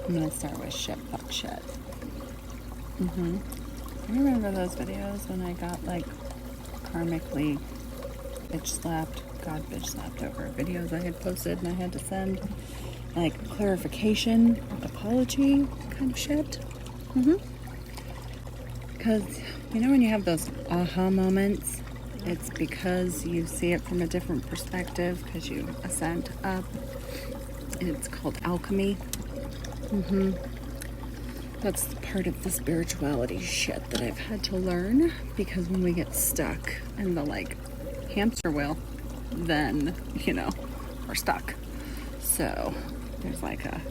I'm gonna start with shit, fuck shit. I remember those videos when I got like karmically bitch slapped, God bitch slapped over videos I had posted and I had to send like clarification, apology kind of shit. Because you know when you have those aha moments, it's because you see it from a different perspective because you ascend up. It's called alchemy. That's part of the spirituality shit that I've had to learn, because when we get stuck in the like hamster wheel, then we're stuck. So there's like a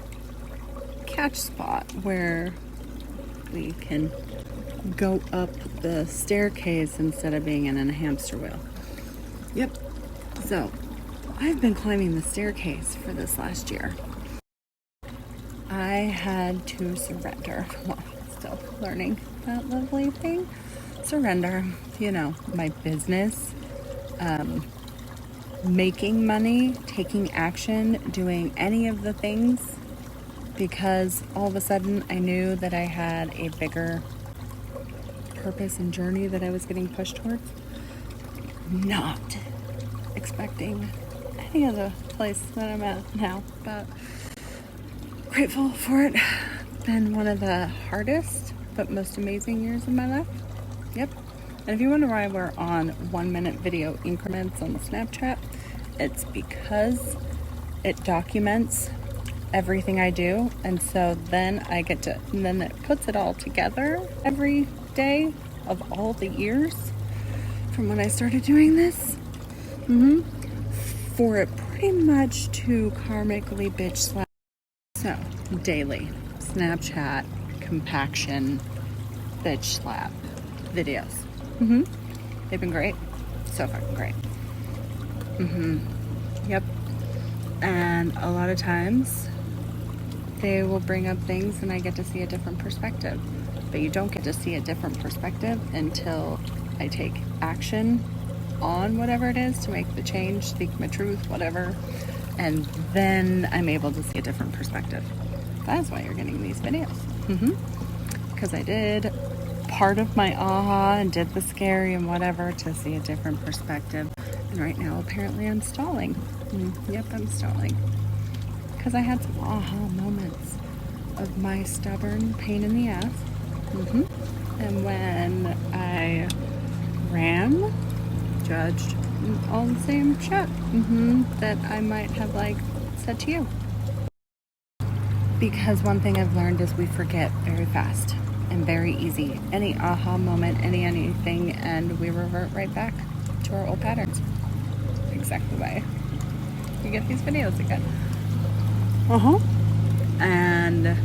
catch spot where we can go up the staircase instead of being in a hamster wheel. Yep. So I've been climbing the staircase for this last year. I had to surrender. Well, still learning that lovely thing. Surrender. My business, making money, taking action, doing any of the things, because all of a sudden I knew that I had a bigger purpose and journey that I was getting pushed towards. Not expecting any of the place that I'm at now, but grateful for it. Been one of the hardest but most amazing years of my life. Yep. And if you wonder why we're on 1 minute video increments on Snapchat, it's because it documents everything I do, and so then and then it puts it all together every day of all the years from when I started doing this. For it pretty much to karmically bitch slap. So, daily Snapchat compaction bitch slap videos. They've been great. So fucking great. Yep. And a lot of times they will bring up things and I get to see a different perspective. But you don't get to see a different perspective until I take action on whatever it is to make the change, speak my truth, whatever. And then I'm able to see a different perspective. That's why you're getting these videos. Because I did part of my aha and did the scary and whatever to see a different perspective. And right now, apparently, I'm stalling. Yep, I'm stalling. Because I had some aha moments of my stubborn pain in the ass. And when I ran, judged, all the same shit that I might have said to you. Because one thing I've learned is we forget very fast and very easy. Any aha moment, anything, and we revert right back to our old patterns. Exactly why you get these videos again. And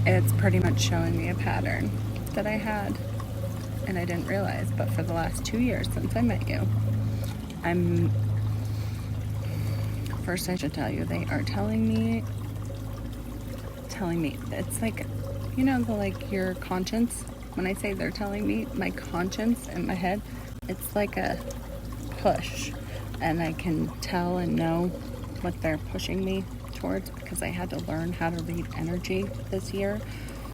it's pretty much showing me a pattern that I had and I didn't realize, but for the last 2 years since I met you, first I should tell you, they are telling me, it's like, your conscience, when I say they're telling me, my conscience in my head, it's like a push, and I can tell and know what they're pushing me towards, because I had to learn how to read energy this year,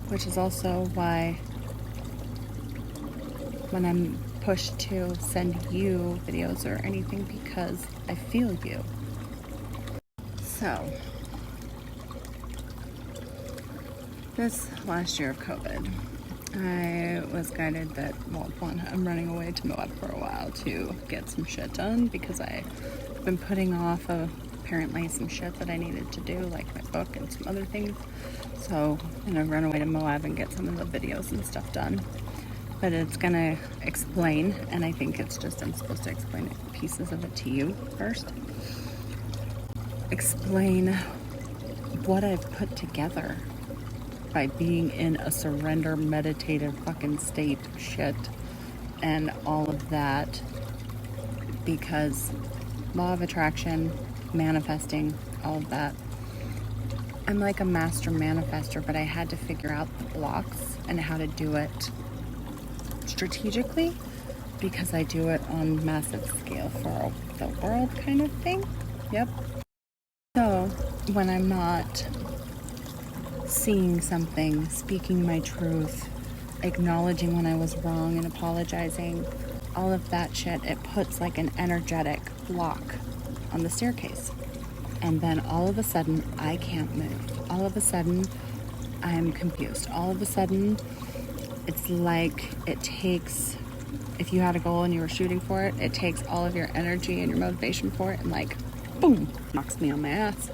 which is also why when I'm pushed to send you videos or anything, because I feel you. So, this last year of COVID, I was guided that, one, I'm running away to Moab for a while to get some shit done, because I've been putting off apparently some shit that I needed to do, like my book and some other things. So I'm gonna run away to Moab and get some of the videos and stuff done. But it's gonna explain, and I think it's just I'm supposed to explain pieces of it to you first. Explain what I've put together by being in a surrender meditative fucking state shit and all of that, because law of attraction, manifesting, all of that, I'm like a master manifester, but I had to figure out the blocks and how to do it strategically, because I do it on massive scale for the world kind of thing. Yep. So when I'm not seeing something, speaking my truth, acknowledging when I was wrong and apologizing, all of that shit, it puts like an energetic block on the staircase. And then all of a sudden, I can't move. All of a sudden, I'm confused. All of a sudden, it's like it takes, if you had a goal and you were shooting for it, it takes all of your energy and your motivation for it and like, boom, knocks me on my ass.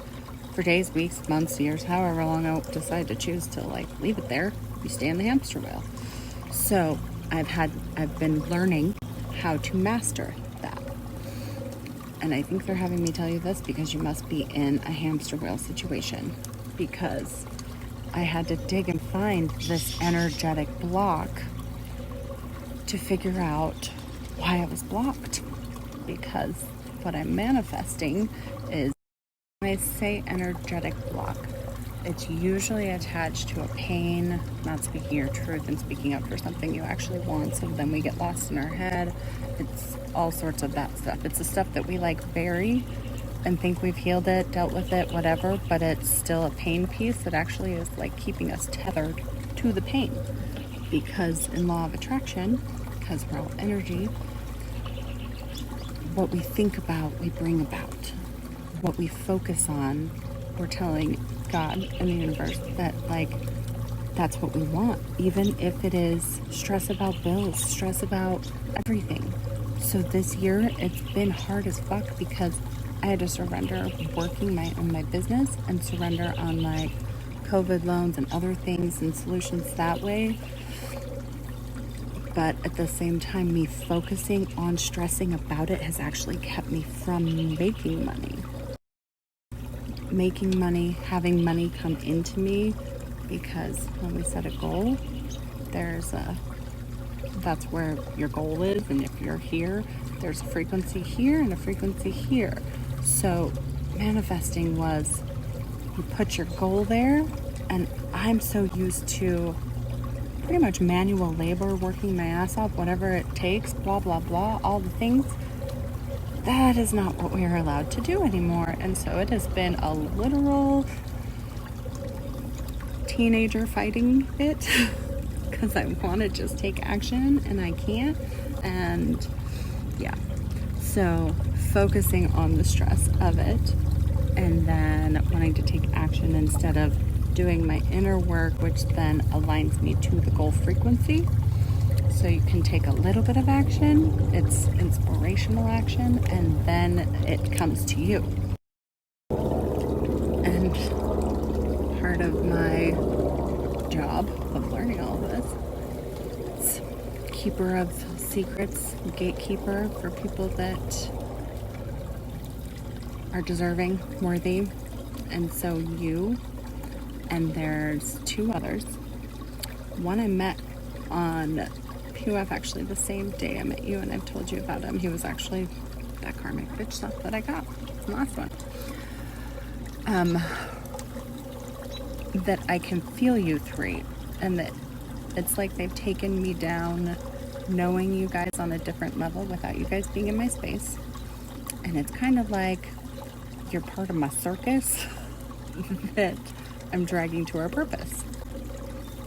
For days, weeks, months, years, however long I decide to choose to like leave it there, you stay in the hamster wheel. So I've been learning how to master that. And I think they're having me tell you this because you must be in a hamster wheel situation, because I had to dig and find this energetic block to figure out why I was blocked. Because what I'm manifesting is, when I say energetic block, it's usually attached to a pain, not speaking your truth and speaking up for something you actually want, so then we get lost in our head. It's all sorts of that stuff. It's the stuff that we like bury and think we've healed it, dealt with it, whatever, but it's still a pain piece that actually is like keeping us tethered to the pain. Because in law of attraction, because we're all energy, what we think about, we bring about. What we focus on, we're telling God and the universe that like that's what we want, even if it is stress about bills, stress about everything. So this year it's been hard as fuck because I had to surrender working on my business and surrender on like COVID loans and other things and solutions that way. But at the same time, me focusing on stressing about it has actually kept me from making money. Making money, having money come into me, because when we set a goal, that's where your goal is, and if you're here, there's a frequency here and a frequency here. So manifesting was, you put your goal there, and I'm so used to pretty much manual labor, working my ass off, whatever it takes, blah, blah, blah, all the things. That is not what we are allowed to do anymore. And so it has been a literal teenager fighting it because I want to just take action and I can't. And yeah, so focusing on the stress of it and then wanting to take action instead of doing my inner work, which then aligns me to the goal frequency. So you can take a little bit of action, it's inspirational action, and then it comes to you. And part of my job of learning all of this, it's keeper of secrets, gatekeeper for people that are deserving, worthy. And so you, and there's two others. One I met on PUF actually the same day I met you, and I've told you about him. He was actually that karmic bitch stuff that I got. It's the last one. That I can feel you three, and that it's like they've taken me down knowing you guys on a different level without you guys being in my space. And it's kind of like you're part of my circus that I'm dragging to our purpose.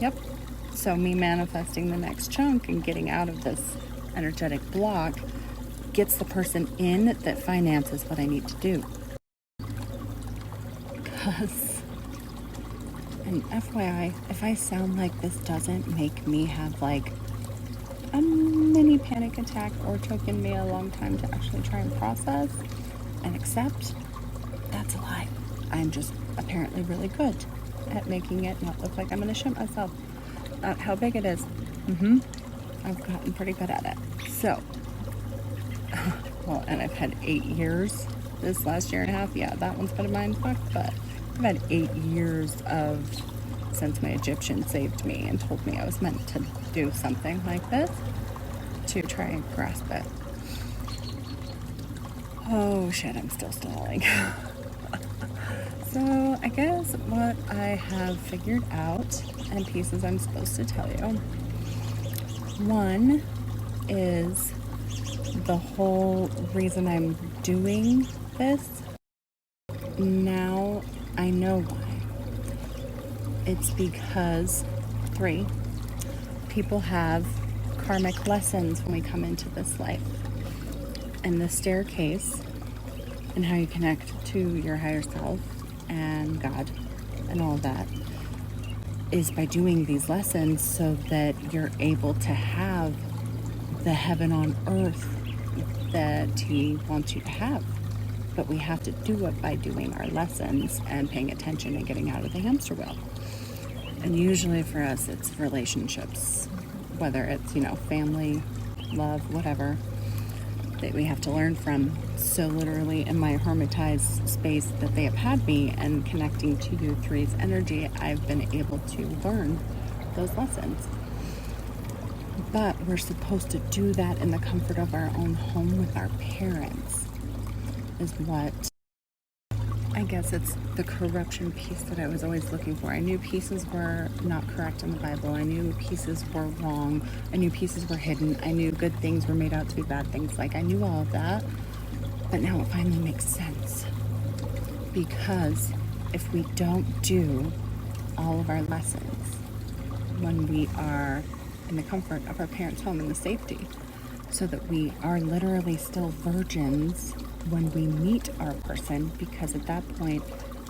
Yep. So me manifesting the next chunk and getting out of this energetic block gets the person in that finances what I need to do. Because, and FYI, if I sound like this doesn't make me have like a mini panic attack or taken me a long time to actually try and process and accept, that's a lie. I'm just apparently really good at making it not look like I'm gonna shit myself. How big it is. I've gotten pretty good at it. So, well, and I've had 8 years this last year and a half. Yeah, that one's been a mind fuck, but I've had 8 years of, since my Egyptian saved me and told me I was meant to do something like this, to try and grasp it. Oh shit, I'm still stalling. So I guess what I have figured out and pieces I'm supposed to tell you. One is the whole reason I'm doing this. Now I know why. It's because, 3, people have karmic lessons when we come into this life. And the staircase and how you connect to your higher self and God and all of that is by doing these lessons so that you're able to have the heaven on earth that He wants you to have. But we have to do it by doing our lessons and paying attention and getting out of the hamster wheel. And usually for us, it's relationships, whether it's, family, love, whatever, that we have to learn from. So literally in my hermitized space that they have had me and connecting to you three's energy, I've been able to learn those lessons. But we're supposed to do that in the comfort of our own home with our parents, is what, I guess it's the corruption piece that I was always looking for. I knew pieces were not correct in the Bible. I knew pieces were wrong. I knew pieces were hidden. I knew good things were made out to be bad things. Like, I knew all of that. But now it finally makes sense. Because if we don't do all of our lessons when we are in the comfort of our parents' home in the safety, so that we are literally still virgins when we meet our person, because at that point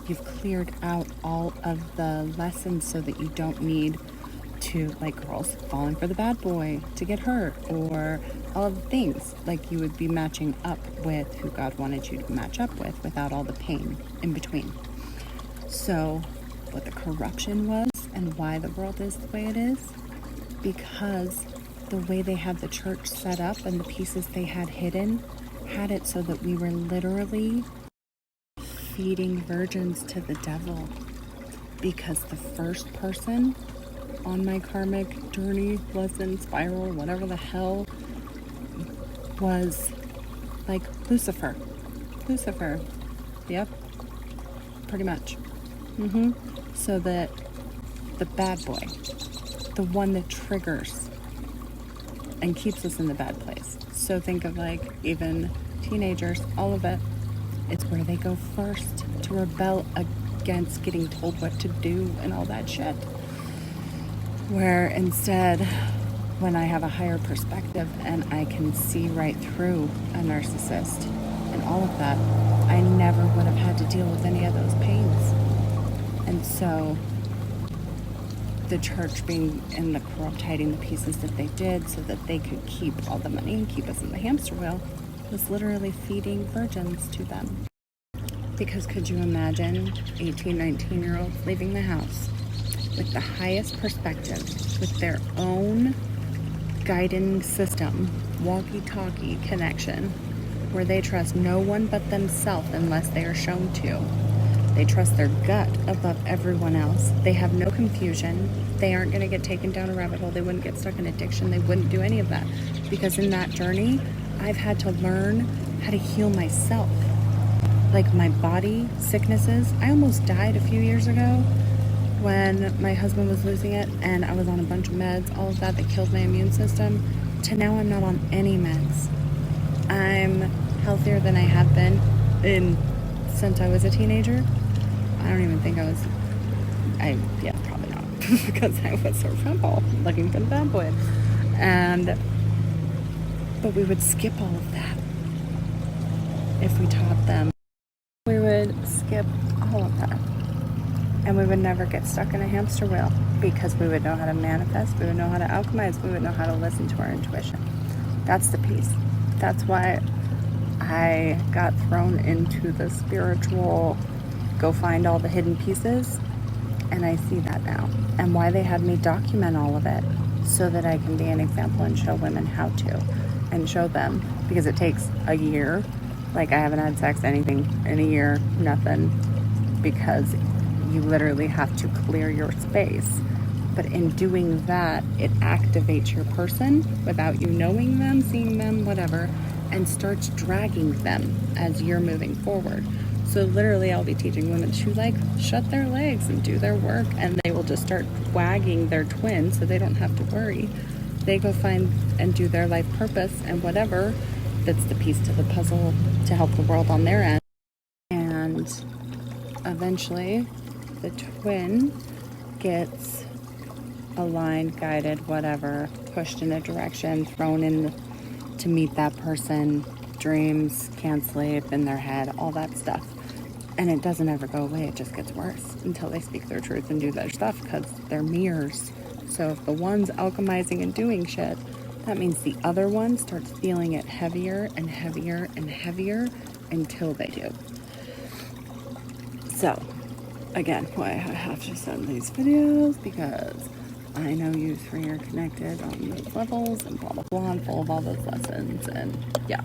you've cleared out all of the lessons so that you don't need to, like girls falling for the bad boy to get hurt, or all of the things. Like, you would be matching up with who God wanted you to match up with without all the pain in between. So what the corruption was and why the world is the way it is, because the way they had the church set up and the pieces they had hidden had it so that we were literally feeding virgins to the devil. Because the first person on my karmic journey, lesson, spiral, whatever the hell, was like Lucifer. Lucifer. Yep. Pretty much. So that the bad boy, the one that triggers and keeps us in the bad place. So think of, like, even teenagers, all of it. It's where they go first to rebel against getting told what to do and all that shit. Where instead, when I have a higher perspective and I can see right through a narcissist and all of that, I never would have had to deal with any of those pains. And so the church being in the corrupt, hiding the pieces that they did so that they could keep all the money and keep us in the hamster wheel, was literally feeding virgins to them. Because could you imagine 18, 19-year-olds leaving the house with the highest perspective, with their own guiding system, walkie-talkie connection, where they trust no one but themselves unless they are shown to. They trust their gut above everyone else. They have no confusion. They aren't going to get taken down a rabbit hole. They wouldn't get stuck in addiction. They wouldn't do any of that. Because in that journey, I've had to learn how to heal myself. Like my body sicknesses. I almost died a few years ago when my husband was losing it, and I was on a bunch of meds, all of that killed my immune system, to now I'm not on any meds. I'm healthier than I have been since I was a teenager. I don't even think probably not, because I was a rebel looking for the bad boy. But we would skip all of that if we taught them. We would skip all of that. And we would never get stuck in a hamster wheel, because we would know how to manifest, we would know how to alchemize, we would know how to listen to our intuition. That's the piece. That's why I got thrown into the spiritual, go find all the hidden pieces, and I see that now. And why they had me document all of it, so that I can be an example and show women how to, and show them, because it takes a year. Like, I haven't had sex, anything, in a year, nothing, because you literally have to clear your space. But in doing that, it activates your person without you knowing them, seeing them, whatever, and starts dragging them as you're moving forward. So literally, I'll be teaching women to shut their legs and do their work, and they will just start wagging their twin so they don't have to worry. They go find and do their life purpose and whatever that's the piece to the puzzle to help the world on their end. And eventually, the twin gets aligned, guided, whatever, pushed in a direction, thrown in to meet that person, dreams, can't sleep, in their head, all that stuff. And it doesn't ever go away, it just gets worse until they speak their truth and do their stuff, because they're mirrors. So if the one's alchemizing and doing shit, that means the other one starts feeling it heavier and heavier and heavier until they do. So, again, why I have to send these videos, because I know you three are connected on those levels and blah blah blah, and full of all those lessons, and yeah.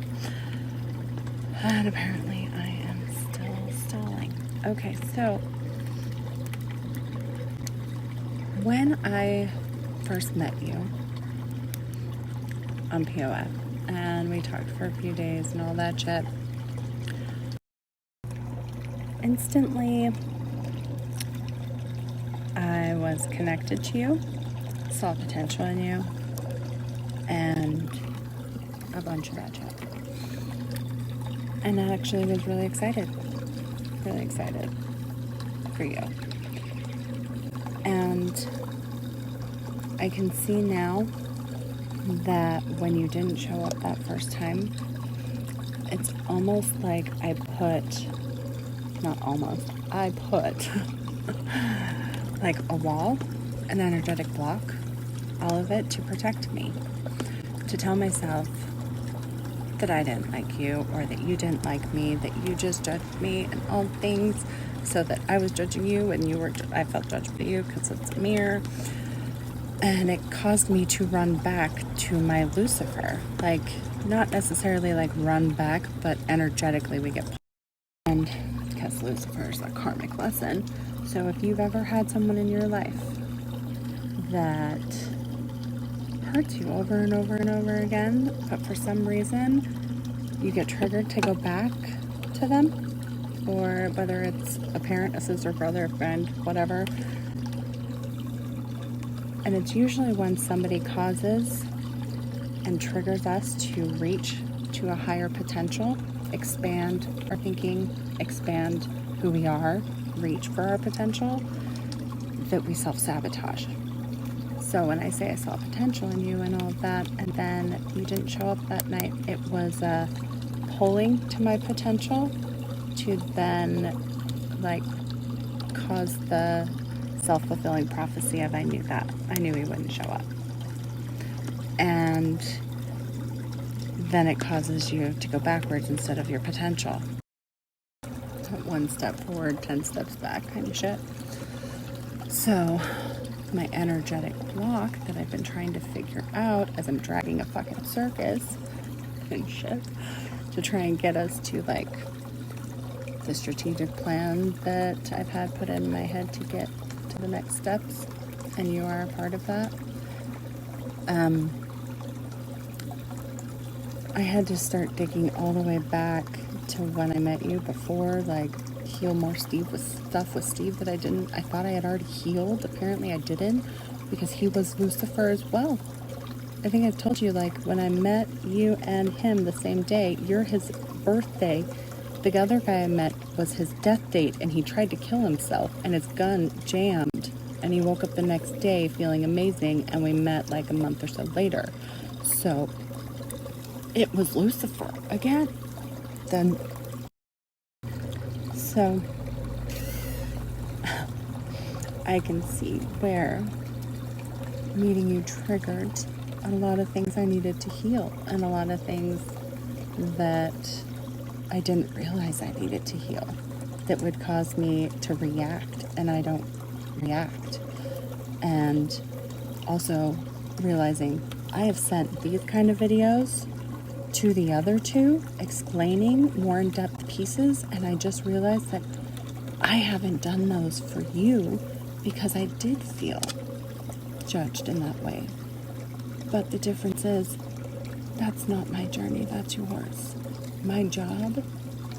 And apparently I am still stalling. Okay, so when I first met you on POF and we talked for a few days and all that shit, instantly I was connected to you, saw potential in you, and a bunch of that shit. And I actually was really excited for you. And I can see now that when you didn't show up that first time, it's almost like I put like a wall, an energetic block, all of it to protect me, to tell myself that I didn't like you, or that you didn't like me, that you just judged me and all things, so that I was judging you and I felt judged by you, because it's a mirror. And it caused me to run back to my Lucifer, like not necessarily like run back, but energetically we get, and because Lucifer is a karmic lesson. So if you've ever had someone in your life that hurts you over and over and over again, but for some reason you get triggered to go back to them, or whether it's a parent, a sister, brother, a friend, whatever. And it's usually when somebody causes and triggers us to reach to a higher potential, expand our thinking, expand who we are, reach for our potential, that we self-sabotage. So when I say I saw potential in you and all of that, and then you didn't show up that night, it was pulling to my potential to then like cause the self-fulfilling prophecy of I knew he wouldn't show up. And then it causes you to go backwards instead of your potential. 1 step forward, 10 steps back kind of shit. So my energetic block that I've been trying to figure out as I'm dragging a fucking circus and shit to try and get us to like the strategic plan that I've had put in my head to get to the next steps, and you are a part of that. I had to start digging all the way back to when I met you before, like heal more Steve with stuff with Steve that I thought I had already healed. Apparently I didn't, because he was Lucifer as well. I think I told you, like, when I met you and him the same day, you're his birthday. The other guy I met was his death date, and he tried to kill himself, and his gun jammed, and he woke up the next day feeling amazing, and we met like a month or so later. So it was Lucifer again. Then, so I can see where meeting you triggered a lot of things I needed to heal, and a lot of things that I didn't realize I needed to heal, that would cause me to react, and I don't react. And also realizing I have sent these kind of videos to the other two, explaining more in-depth pieces, and I just realized that I haven't done those for you because I did feel judged in that way. But the difference is, that's not my journey, that's yours. My job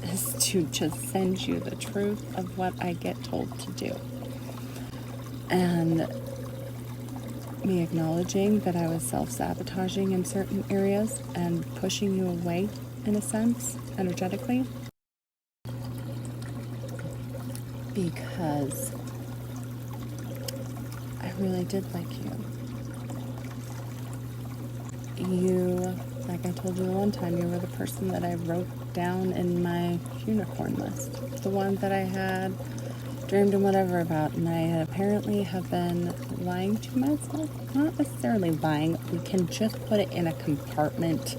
is to just send you the truth of what I get told to do. And me acknowledging that I was self-sabotaging in certain areas and pushing you away, in a sense, energetically. Because really did like you. You, like I told you the one time, you were the person that I wrote down in my unicorn list. The one that I had dreamed and whatever about, and I apparently have been lying to myself. Not necessarily lying, we can just put it in a compartment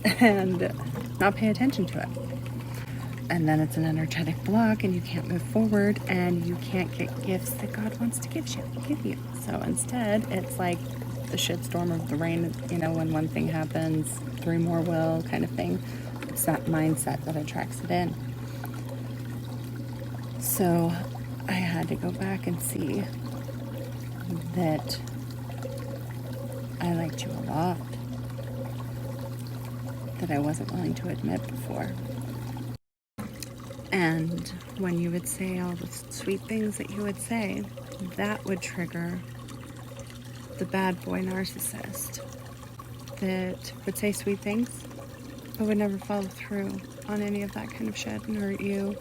and not pay attention to it. And then it's an energetic block and you can't move forward and you can't get gifts that God wants to give you. So instead, it's like the shitstorm of the rain, you know, when one thing happens, three more will kind of thing. It's that mindset that attracts it in. So I had to go back and see that I liked you a lot, that I wasn't willing to admit before. And when you would say all the sweet things that you would say, that would trigger the bad boy narcissist that would say sweet things, but would never follow through on any of that kind of shit and hurt you,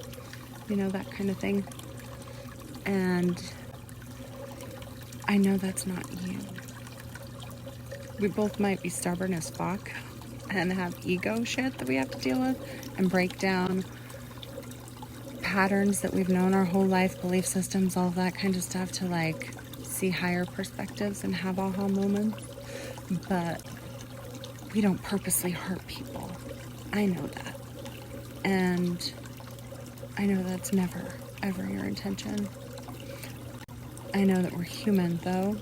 you know, that kind of thing. And I know that's not you. We both might be stubborn as fuck and have ego shit that we have to deal with and break down patterns that we've known our whole life, belief systems, all of that kind of stuff, to like see higher perspectives and have aha moments. But we don't purposely hurt people. I know that. And I know that's never, ever your intention. I know that we're human though,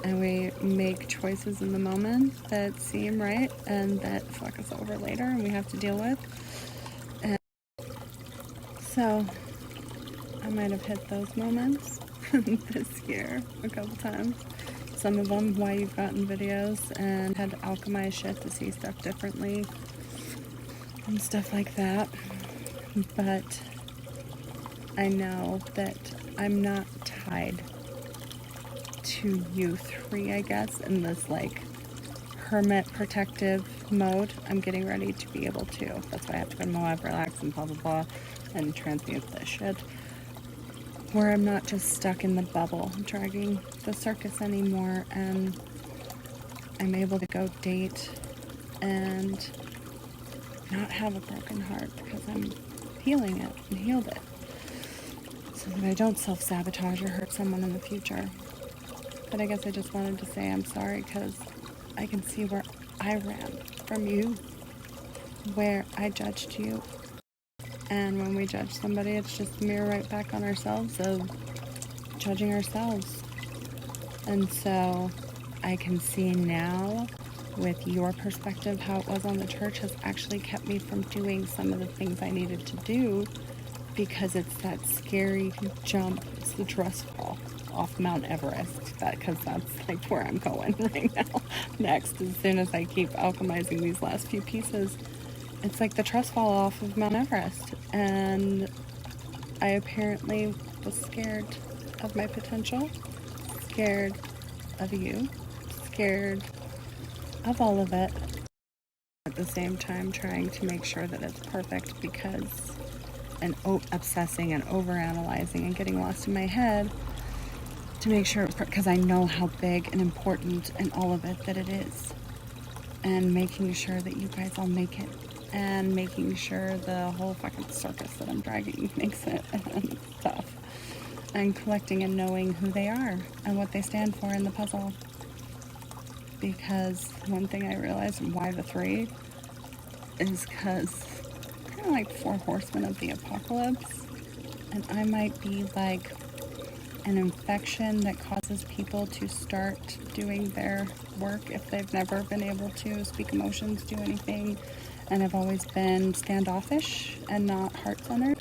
and we make choices in the moment that seem right and that fuck us over later and we have to deal with. And so I might have hit those moments this year a couple times. Some of them why you've gotten videos and had to alchemize shit to see stuff differently and stuff like that. But I know that I'm not tied to you three, I guess, in this like hermit protective mode. I'm getting ready to be able to. That's why I have to go to Moab, relax, and blah blah blah, and transmute this shit. Where I'm not just stuck in the bubble dragging the circus anymore, and I'm able to go date and not have a broken heart because I'm healing it and healed it, so that I don't self-sabotage or hurt someone in the future. But I guess I just wanted to say I'm sorry because I can see where I ran from you, where I judged you. And when we judge somebody, it's just a mirror right back on ourselves of judging ourselves. And so I can see now with your perspective how it was on the church has actually kept me from doing some of the things I needed to do, because it's that scary jump. It's the trust fall off Mount Everest, because that's like where I'm going right now. Next, as soon as I keep alchemizing these last few pieces, it's like the trust fall off of Mount Everest. And I apparently was scared of my potential, scared of you, scared of all of it. At the same time, trying to make sure that it's perfect, because and obsessing and overanalyzing and getting lost in my head to make sure, because I know how big and important and all of it that it is, and making sure that you guys all make it, and making sure the whole fucking circus that I'm dragging makes it and stuff, and collecting and knowing who they are and what they stand for in the puzzle. Because one thing I realized, and why the three, is because kind of like four horsemen of the apocalypse, and I might be like an infection that causes people to start doing their work if they've never been able to speak emotions, do anything, and have always been standoffish and not heart-centered.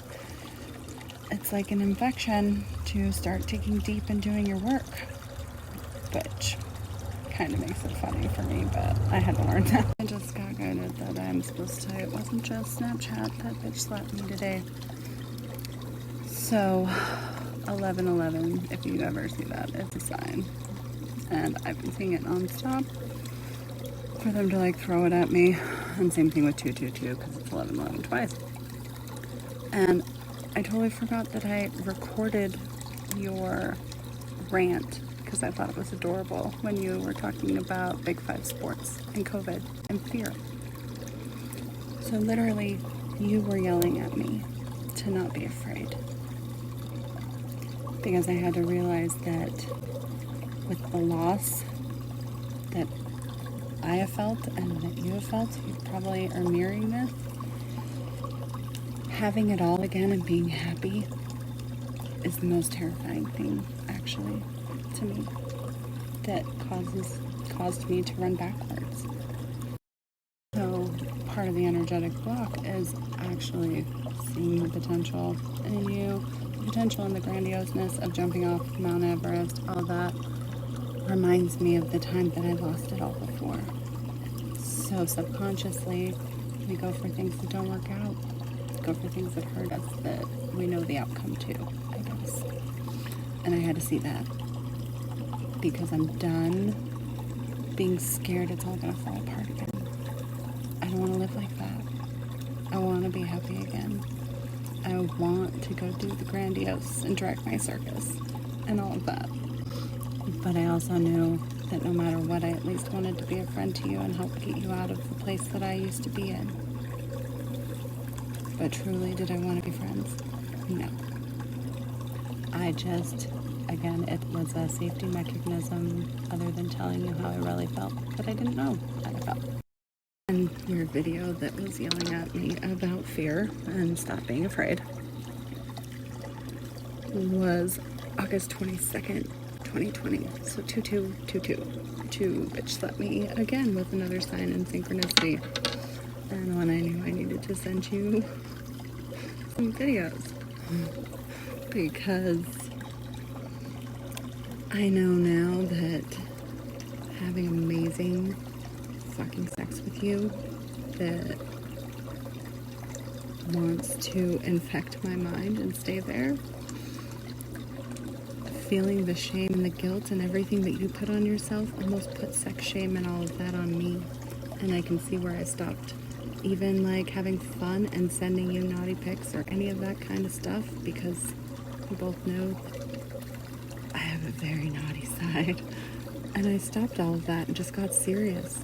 It's like an infection to start digging deep and doing your work, which kind of makes it funny for me, but I had to learn that. I just got guided that I'm supposed to, it wasn't just Snapchat, that bitch slapped me today. So 1111, if you ever see that, it's a sign. And I've been seeing it non-stop for them to like throw it at me. And same thing with 222, because it's 1111 twice. And I totally forgot that I recorded your rant, because I thought it was adorable when you were talking about Big Five sports and COVID and fear. So literally, you were yelling at me to not be afraid. Because I had to realize that with the loss that I have felt and that you have felt, you probably are mirroring this. Having it all again and being happy is the most terrifying thing, actually, to me, that caused me to run backwards. So part of the energetic block is actually seeing the potential in you, the potential and the grandioseness of jumping off Mount Everest. All that reminds me of the time that I lost it all before. So subconsciously, we go for things that don't work out, go for things that hurt us, that we know the outcome to, I guess. And I had to see that, because I'm done being scared it's all gonna fall apart again. I don't want to live like that. I want to be happy again. I want to go do the grandiose and direct my circus and all of that. But I also knew that no matter what, I at least wanted to be a friend to you and help get you out of the place that I used to be in. But truly, did I want to be friends? No. I just, again, it was a safety mechanism other than telling you how I really felt, but I didn't know how I felt. And your video that was yelling at me about fear and stop being afraid was August 22nd, 2020. So 2222. Bitch slapped me again with another sign in synchronicity. And when I knew I needed to send you some videos, because I know now that having amazing fucking sex with you that wants to infect my mind and stay there, feeling the shame and the guilt and everything that you put on yourself almost put sex shame and all of that on me. And I can see where I stopped even like having fun and sending you naughty pics or any of that kind of stuff, because we both know I have a very naughty side. And I stopped all of that and just got serious.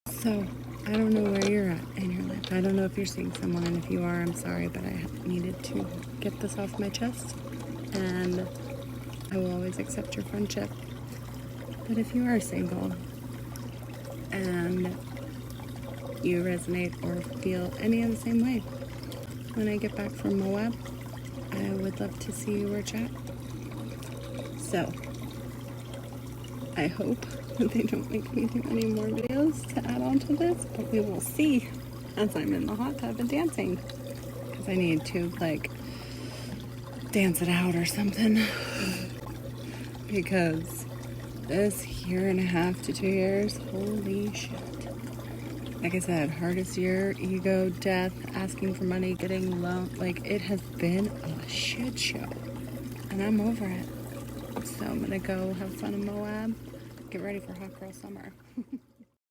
So, I don't know where you're at in your life. I don't know if you're seeing someone, and if you are, I'm sorry, but I needed to get this off my chest. And I will always accept your friendship. But if you are single and you resonate or feel any of the same way, when I get back from Moab, I would love to see you or chat. So, I hope that they don't make me do any more videos to add on to this, but we will see as I'm in the hot tub and dancing. Because I need to, like, dance it out or something. Because this year and a half to 2 years, holy shit. Like I said, hardest year, ego, death, asking for money, getting loan. Like, it has been a shit show. And I'm over it. So I'm gonna go have fun in Moab. Get ready for hot girl summer.